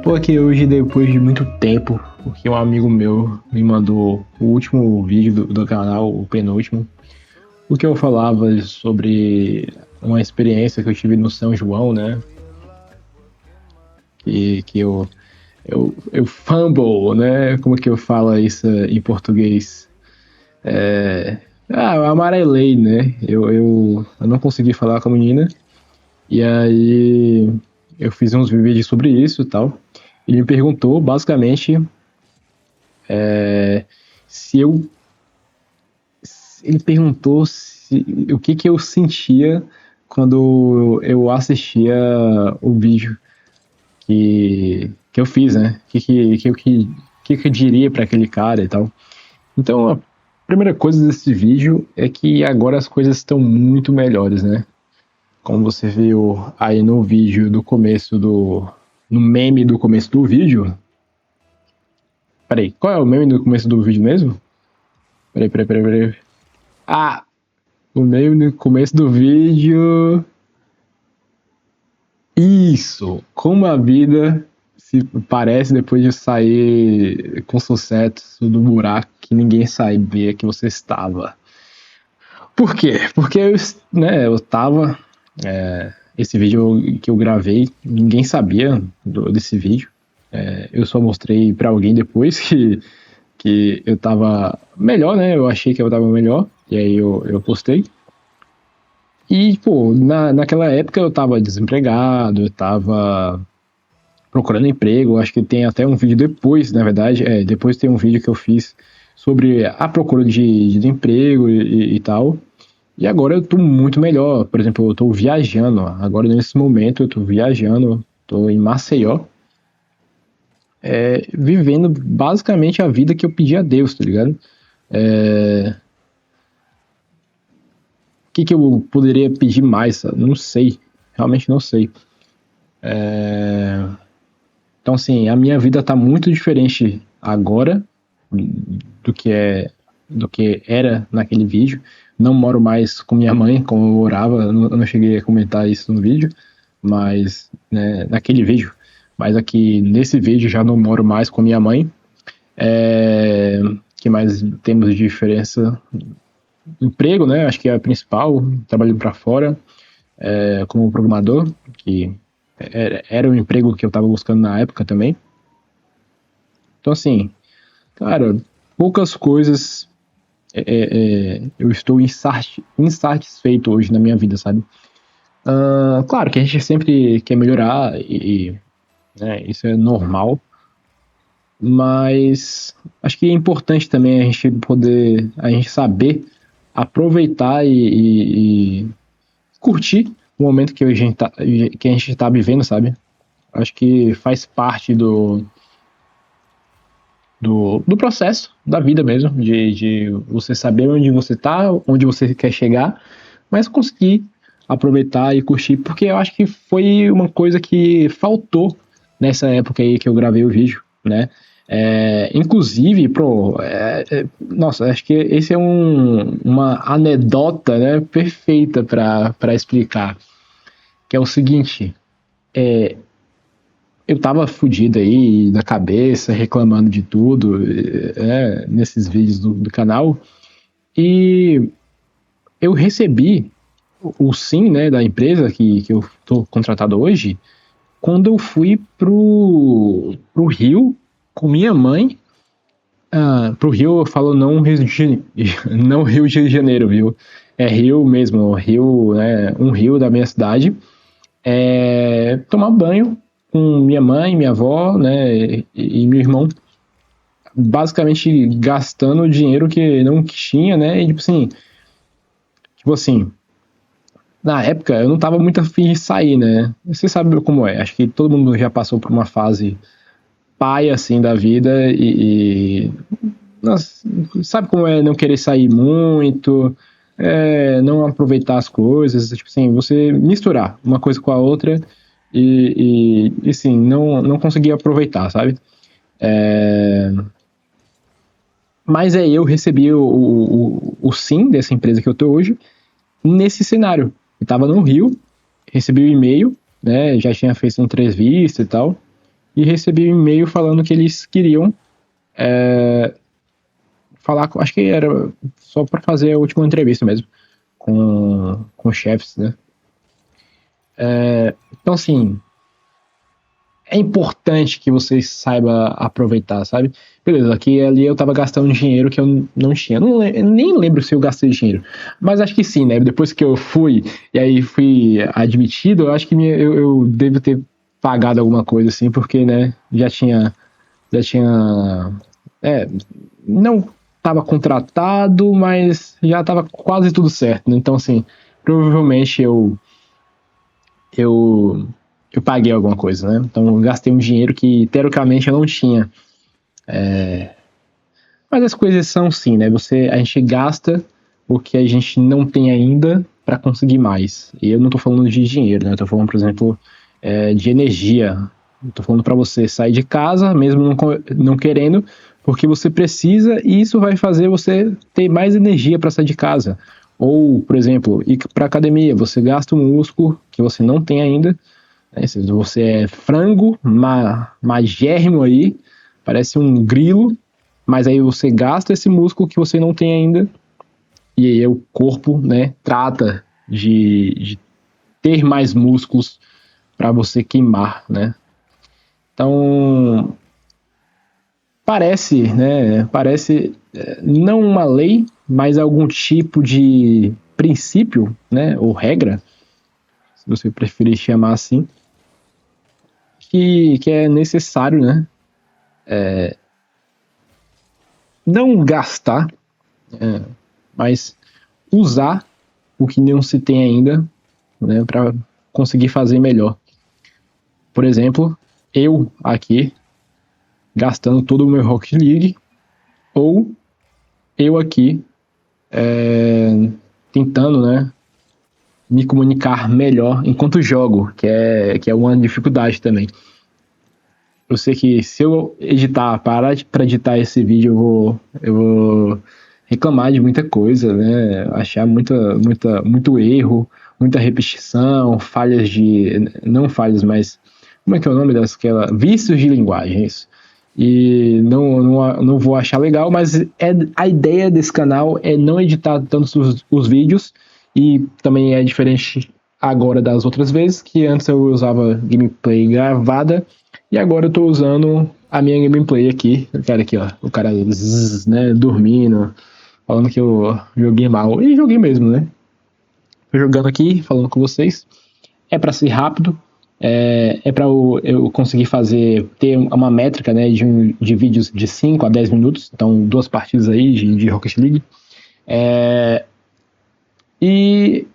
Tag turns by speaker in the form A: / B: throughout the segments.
A: Tô aqui hoje depois de muito tempo, porque um amigo meu me mandou o último vídeo do canal, o penúltimo, o que eu falava sobre uma experiência que eu tive no São João, né? Que eu fumble, né? Como que eu falo isso em português? Eu amarelei, né? Eu não consegui falar com a menina, e aí eu fiz uns vídeos sobre isso e tal. Ele me perguntou, basicamente, se eu ele perguntou o que eu sentia quando eu assistia o vídeo que eu fiz, né? Que eu diria para aquele cara e tal. Então, a primeira coisa desse vídeo é que agora as coisas estão muito melhores, né? Como você viu aí no vídeo do começo no meme do começo do vídeo. Peraí, qual é o meme do começo do vídeo mesmo? Peraí. Ah, o meme no começo do vídeo. Isso! Como a vida se parece depois de sair com sucesso do buraco que ninguém sabia que você estava. Por quê? Porque eu tava. Esse vídeo que eu gravei, ninguém sabia desse vídeo. Eu só mostrei pra alguém depois que eu tava melhor, né? Eu achei que eu tava melhor. E aí eu postei. E, pô, naquela época eu tava desempregado, eu tava procurando emprego. Acho que tem até um vídeo depois, na verdade. Depois tem um vídeo que eu fiz sobre a procura de emprego e tal. E agora eu tô muito melhor. Por exemplo, eu tô viajando. Agora, nesse momento, eu tô viajando. Tô em Maceió. Vivendo basicamente a vida que eu pedi a Deus, tá ligado? O que eu poderia pedir mais? Não sei. Realmente não sei. Então, assim, a minha vida tá muito diferente agora do que do que era naquele vídeo. Não moro mais com minha mãe, como eu morava. Eu não cheguei a comentar isso no vídeo, mas né, naquele vídeo. Mas aqui nesse vídeo já não moro mais com minha mãe. Que mais temos de diferença? Emprego, né? Acho que é a principal. Trabalhando para fora como programador, que era o emprego que eu estava buscando na época também. Então, assim, cara, poucas coisas eu estou insatisfeito hoje na minha vida, sabe? Claro que a gente sempre quer melhorar né, isso é normal, mas acho que é importante também a gente saber aproveitar e curtir o momento que a gente tá vivendo, sabe? Acho que faz parte do processo da vida mesmo, de você saber onde você tá, onde você quer chegar, mas conseguir aproveitar e curtir, porque eu acho que foi uma coisa que faltou nessa época aí que eu gravei o vídeo, né? Inclusive, nossa, acho que esse é uma anedota, né, perfeita para explicar, que é o seguinte, eu tava fudido aí da cabeça, reclamando de tudo, nesses vídeos do canal, e eu recebi o sim, né, da empresa que eu tô contratado hoje, quando eu fui pro Rio com minha mãe. Pro Rio eu falo não Rio de Janeiro, não Rio de Janeiro, viu? É Rio mesmo, Rio, né, um rio da minha cidade. Tomar banho com minha mãe, minha avó, né, e meu irmão, basicamente gastando o dinheiro que não tinha, né, e tipo assim, na época eu não tava muito afim de sair, né, você sabe como é, acho que todo mundo já passou por uma fase paia, assim, da vida nossa, sabe como é não querer sair muito, não aproveitar as coisas, tipo assim, você misturar uma coisa com a outra e sim, não conseguir aproveitar, sabe? Mas aí eu recebi o sim dessa empresa que eu tô hoje nesse cenário. Eu tava no Rio, recebi o e-mail, né? Já tinha feito uma entrevista e tal. e recebi um e-mail falando que eles queriam falar, acho que era só para fazer a última entrevista mesmo, com os chefes, né? Então, assim, é importante que você saiba aproveitar, sabe? Beleza, aqui e ali eu tava gastando dinheiro que eu não tinha. Eu nem lembro se eu gastei dinheiro. Mas acho que sim, né? Depois que eu fui, e aí fui admitido, eu acho que eu devo ter pagado alguma coisa assim, porque, né, já tinha, é, não estava contratado, mas já estava quase tudo certo, né? Então, assim, provavelmente eu, eu paguei alguma coisa, né? Então, eu gastei um dinheiro que, teoricamente, eu não tinha. Mas as coisas são assim, né? A gente gasta o que a gente não tem ainda para conseguir mais. E eu não tô falando de dinheiro, né? Eu tô falando, por exemplo, de energia. Eu tô falando para você sair de casa, mesmo não querendo, porque você precisa e isso vai fazer você ter mais energia para sair de casa. Ou, por exemplo, ir para academia, você gasta um músculo que você não tem ainda, né? Se você é frango, magérrimo aí, parece um grilo, mas aí você gasta esse músculo que você não tem ainda, e aí o corpo, né, trata de ter mais músculos para você queimar, né? Então, parece não uma lei, mas algum tipo de princípio, né, ou regra, se você preferir chamar assim, que é necessário, né, não gastar, mas usar o que não se tem ainda, né, para conseguir fazer melhor. Por exemplo, eu aqui gastando todo o meu Rocket League, ou eu aqui tentando, né, me comunicar melhor enquanto jogo, que é uma dificuldade também. Eu sei que se eu parar para editar esse vídeo, eu vou reclamar de muita coisa, né? Achar muito erro, muita repetição, falhas de. Não falhas, mas. Como é que é o nome daquela? Vícios de linguagem, isso. E não vou achar legal, mas a ideia desse canal é não editar tanto os vídeos, e também é diferente agora das outras vezes, que antes eu usava gameplay gravada, e agora eu tô usando a minha gameplay aqui. O cara aqui, ó. O cara, né, dormindo, falando que eu joguei mal. E joguei mesmo, né? Tô jogando aqui, falando com vocês. É para ser rápido. É para eu conseguir ter uma métrica, né, de vídeos de 5 a 10 minutos. Então, 2 partidas aí de Rocket League. E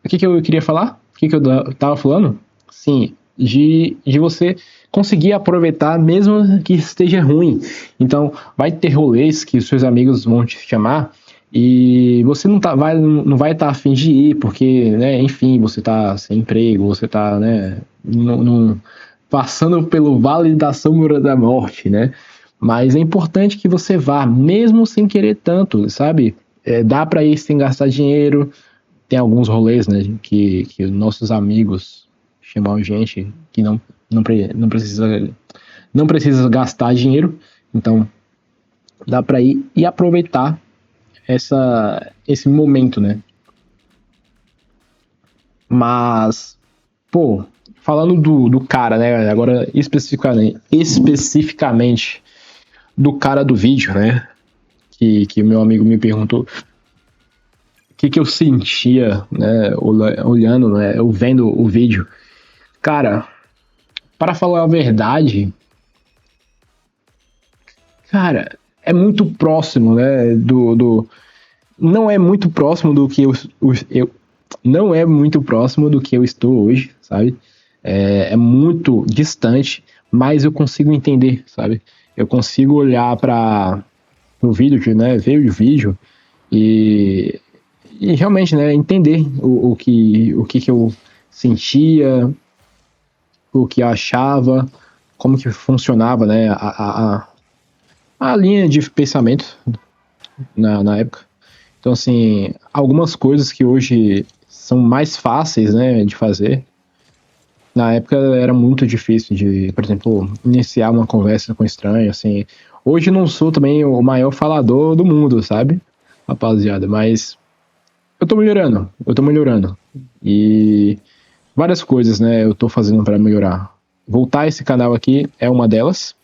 A: o que eu queria falar? O que eu tava falando? Sim, de você conseguir aproveitar mesmo que esteja ruim. Então, vai ter rolês que os seus amigos vão te chamar e você não vai estar a fim de ir, porque, né, enfim, você tá sem emprego, você tá, né, passando pelo vale da sombra da morte, né? Mas é importante que você vá, mesmo sem querer tanto, sabe? Dá para ir sem gastar dinheiro. Tem alguns rolês, né, que nossos amigos chamam a gente que não precisa gastar dinheiro, então dá para ir e aproveitar esse momento, né? Mas, pô, falando do cara, né, agora especificamente do cara do vídeo, né, que o meu amigo me perguntou o que eu sentia, né, olhando, né, eu vendo o vídeo. Cara, para falar a verdade, cara, é muito próximo, né, não é muito próximo do que não é muito próximo do que eu estou hoje, sabe? É muito distante, mas eu consigo entender, sabe? Eu consigo olhar para o vídeo, né, ver o vídeo e, e realmente, né, entender o que eu sentia, o que eu achava, como que funcionava, né, a linha de pensamento na época. Então, assim, algumas coisas que hoje são mais fáceis, né, de fazer, Na época era muito difícil de, por exemplo, iniciar uma conversa com estranho, assim. Hoje não sou também o maior falador do mundo, sabe? Rapaziada, mas eu tô melhorando. E várias coisas, né, eu tô fazendo para melhorar. Voltar esse canal aqui é uma delas.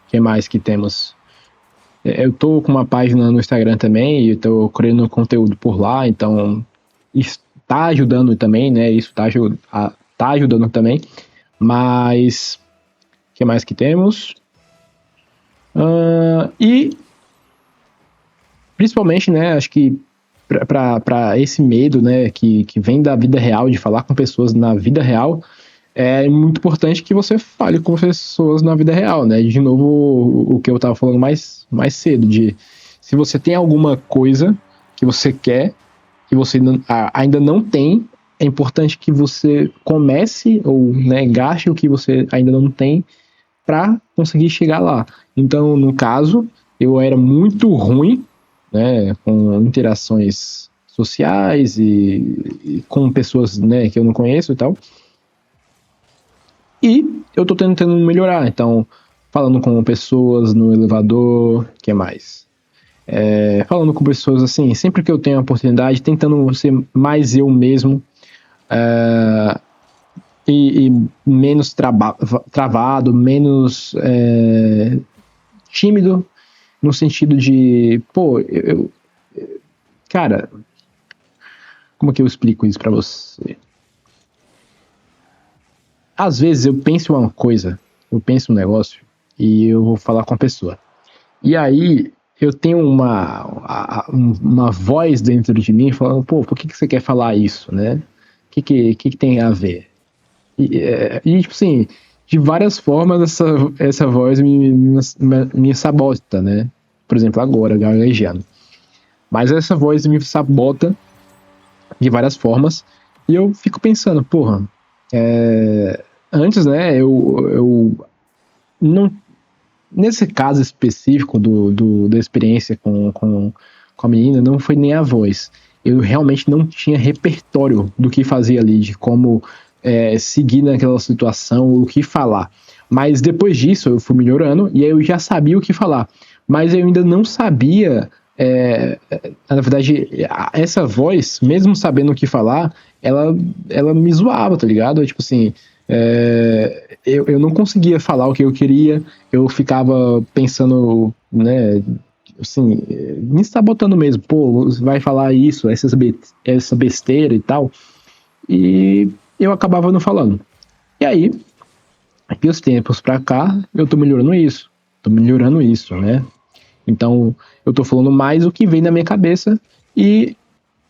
A: Que mais que temos? Eu tô com uma página no Instagram também e tô criando conteúdo por lá, então está ajudando também, né? Isso tá ajudando também. Mas o que mais que temos? E principalmente, né? Acho que para esse medo, né? Que vem da vida real, de falar com pessoas na vida real, é muito importante que você fale com pessoas na vida real, né? De novo, o que eu estava falando mais cedo, de se você tem alguma coisa que você quer, que você ainda não tem, é importante que você comece ou, né, gaste o que você ainda não tem para conseguir chegar lá. Então, no caso, eu era muito ruim, né, com interações sociais e com pessoas, né, que eu não conheço e tal. E eu tô tentando melhorar, então, falando com pessoas no elevador, que mais? Falando com pessoas assim, sempre que eu tenho a oportunidade, tentando ser mais eu mesmo, e menos travado, menos tímido, no sentido de, pô, cara, como é que eu explico isso pra você? Às vezes eu penso uma coisa, eu penso um negócio e eu vou falar com a pessoa. E aí eu tenho uma voz dentro de mim falando, pô, por que você quer falar isso, né? O que tem a ver? Tipo assim, de várias formas essa voz me sabota, né? Por exemplo, agora, gaguejando. Mas essa voz me sabota de várias formas e eu fico pensando, porra, antes, né, eu não, nesse caso específico da experiência com a menina, não foi nem a voz. Eu realmente não tinha repertório do que fazer ali, de como seguir naquela situação, o que falar. Mas depois disso eu fui melhorando e aí eu já sabia o que falar. Mas eu ainda não sabia. Na verdade, essa voz, mesmo sabendo o que falar, ela me zoava, tá ligado? Tipo assim, eu não conseguia falar o que eu queria, eu ficava pensando, né, assim, me sabotando mesmo, pô, você vai falar isso, essa besteira e tal, e eu acabava não falando. E aí, de uns tempos pra cá, eu tô melhorando isso, né? Então, eu tô falando mais o que vem na minha cabeça e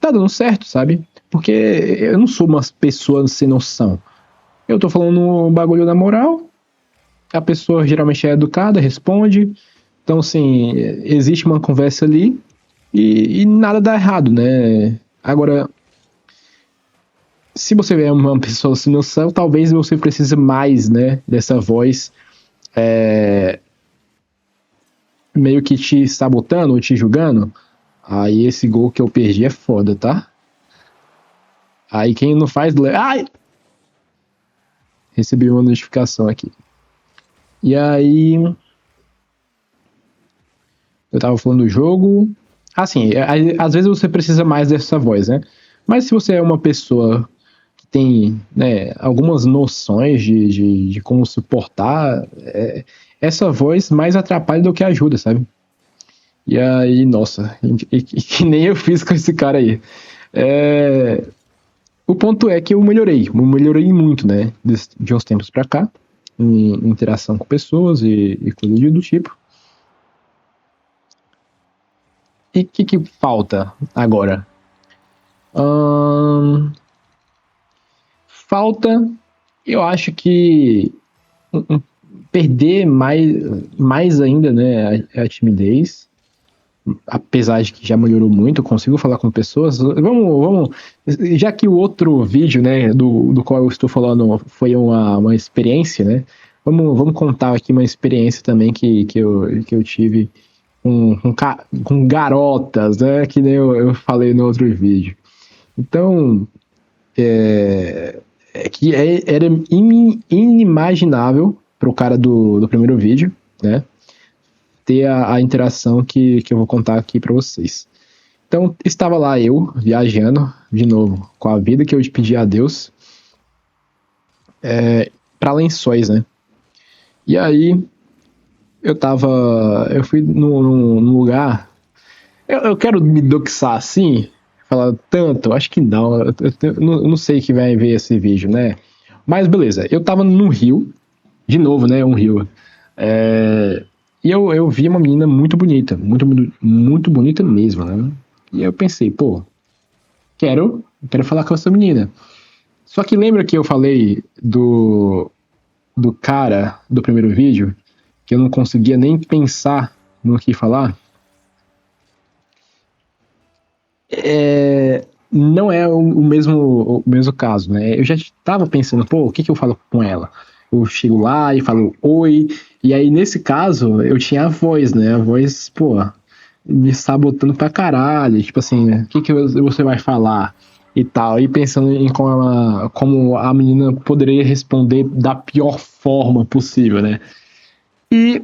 A: tá dando certo, sabe? Porque eu não sou uma pessoa sem noção. Eu tô falando um bagulho na moral, a pessoa geralmente é educada, responde. Então, assim, existe uma conversa ali e nada dá errado, né? Agora, se você é uma pessoa sem noção, talvez você precise mais, né, dessa voz meio que te sabotando ou te julgando. Aí esse gol que eu perdi é foda, tá? Aí quem não faz. Ai! Recebi uma notificação aqui. E aí. Eu tava falando do jogo. Assim, às vezes você precisa mais dessa voz, né? Mas se você é uma pessoa que tem, né, algumas noções de como suportar, essa voz mais atrapalha do que ajuda, sabe? E aí, nossa, que nem eu fiz com esse cara aí. O ponto é que eu melhorei muito, né? De uns tempos pra cá, em interação com pessoas e coisas do tipo. E o que falta agora? Falta, eu acho que perder mais ainda, né, a timidez. Apesar de que já melhorou muito, eu consigo falar com pessoas. Vamos, já que o outro vídeo, né, do qual eu estou falando foi uma experiência, né? Vamos contar aqui uma experiência também que eu tive com garotas, né? Que nem eu falei no outro vídeo. Então, era inimaginável pro cara do primeiro vídeo, né? Ter a interação que eu vou contar aqui para vocês. Então, estava lá eu, viajando, de novo, com a vida que eu pedi a Deus, para Lençóis, né? E aí, eu fui num lugar, eu quero me doxar assim, falar tanto, acho que não, eu não sei que vai ver esse vídeo, né? Mas beleza, eu tava num rio, de novo, né, um rio, e eu vi uma menina muito bonita, muito bonita mesmo, né? E eu pensei, pô, quero falar com essa menina. Só que lembra que eu falei do cara do primeiro vídeo, que eu não conseguia nem pensar no que falar? Não é o mesmo caso, né? Eu já estava pensando, pô, o que eu falo com ela? Eu chego lá e falo oi, e aí nesse caso eu tinha a voz, né? A voz, pô, me sabotando pra caralho, tipo assim, né? O que você vai falar? E tal, e pensando em como a menina poderia responder da pior forma possível, né? E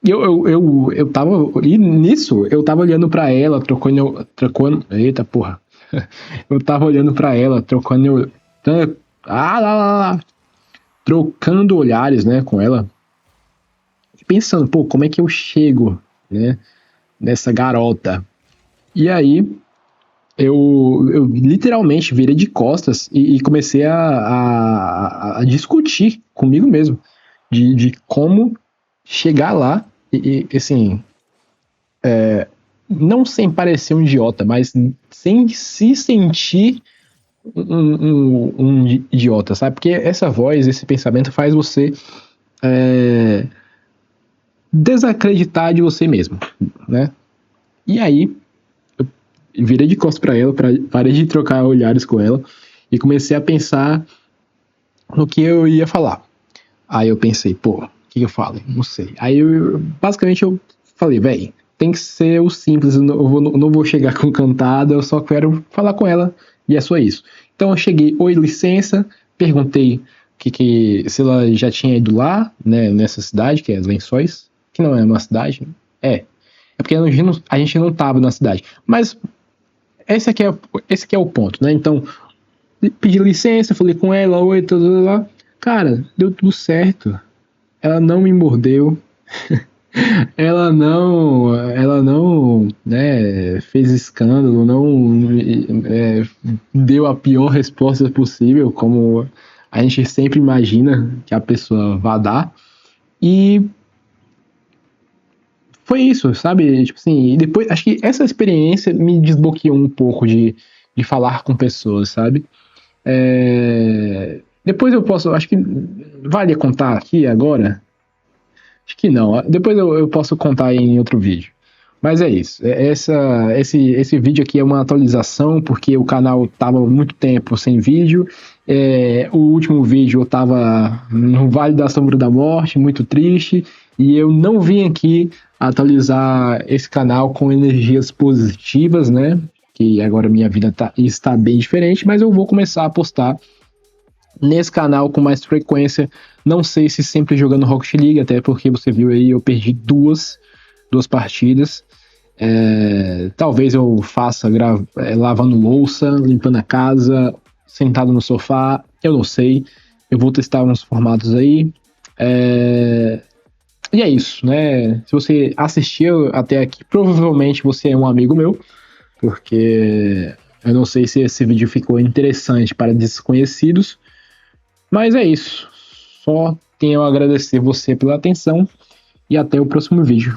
A: eu tava. E nisso, eu tava olhando pra ela, trocando. Eita porra. Eu tava olhando pra ela, trocando. Lá, trocando olhares, né, com ela. E pensando, pô, como é que eu chego, né, nessa garota? E aí, eu literalmente virei de costas e comecei a discutir comigo mesmo. De como chegar lá assim, não sem parecer um idiota, mas sem se sentir um idiota, sabe? Porque essa voz, esse pensamento faz você desacreditar de você mesmo, né? E aí, eu virei de costas pra ela, parei de trocar olhares com ela e comecei a pensar no que eu ia falar. Aí eu pensei, pô, o que eu falo? Não sei. Aí basicamente eu falei, velho, tem que ser o simples, eu não vou chegar com cantada, eu só quero falar com ela e é só isso. Então eu cheguei, oi, licença, perguntei se ela já tinha ido lá, né, nessa cidade, que é Lençóis, que não é uma cidade, é porque a gente não tava na cidade. Mas esse aqui é o ponto, né? Então, pedi licença, falei com ela, oi, tudo lá. Cara, deu tudo certo. Ela não me mordeu, ela não, né, fez escândalo, não deu a pior resposta possível, como a gente sempre imagina que a pessoa vá dar. E foi isso, sabe? Tipo assim, e depois, acho que essa experiência me desbloqueou um pouco de falar com pessoas, sabe? Depois eu posso, acho que vale contar aqui agora. Acho que não. Depois eu posso contar em outro vídeo. Mas é isso. Esse vídeo aqui é uma atualização, porque o canal estava muito tempo sem vídeo. O último vídeo eu estava no Vale da Sombra da Morte, muito triste. E eu não vim aqui atualizar esse canal com energias positivas, né? Que agora minha vida está bem diferente, mas eu vou começar a postar nesse canal com mais frequência. Não sei se sempre jogando Rocket League, até porque você viu aí, eu perdi duas partidas. Talvez eu faça lavando louça, limpando a casa, sentado no sofá, eu não sei. Eu vou testar uns formatos aí. E é isso, né? Se você assistiu até aqui, provavelmente você é um amigo meu, porque eu não sei se esse vídeo ficou interessante para desconhecidos. Mas é isso. Só tenho a agradecer você pela atenção e até o próximo vídeo.